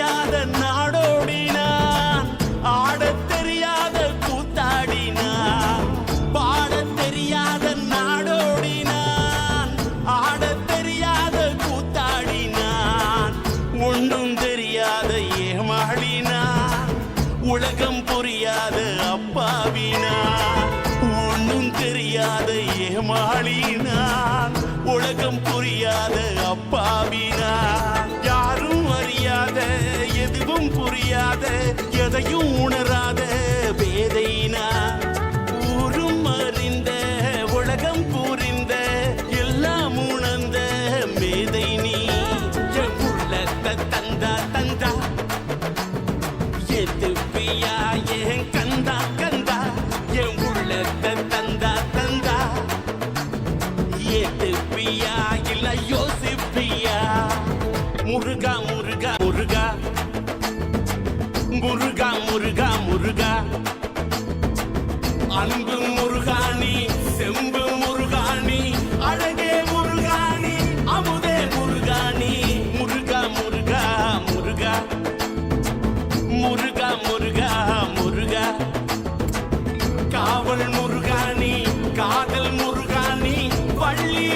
தெரியாத நாடோடினான், ஆடத் தெரியாத கூத்தாடினான். பாடத் தெரியாத நாடோடினான், ஆடத் தெரியாத கூத்தாடினான். ஒன்றும் தெரியாத ஏமாளினான், உலகம் புரியாத அப்பாவினான். ஒன்றும் தெரியாத ஏமாளினான், உலகம் புரியாத அப்பாவினான். யாரும் அறியாத எதுவும் புரியாத எதையும் உணராத பேதைனான். ஊரும் அறிந்த உலகம் புரிந்த எல்லாம் உணர்ந்த மேதை நீ. என் உள்ளத்தை தந்தா தந்தா எதுப்பியா ஏன் கந்தா கந்தா. என் உள்ளத்தை தந்தா தந்தா எதுப்பியா இல்ல யோசிப்பியா. முருகா முருகா முருகா முருகா முருகா முருகா. அன்பு முருகாணி செம்பு முருகாணி அழகே முருகாணி அமுதே முருகாணி. முருகா முருகா முருகா முருகா முருகா முருகா. காவல் முருகாணி காதல் முருகாணி வள்ளி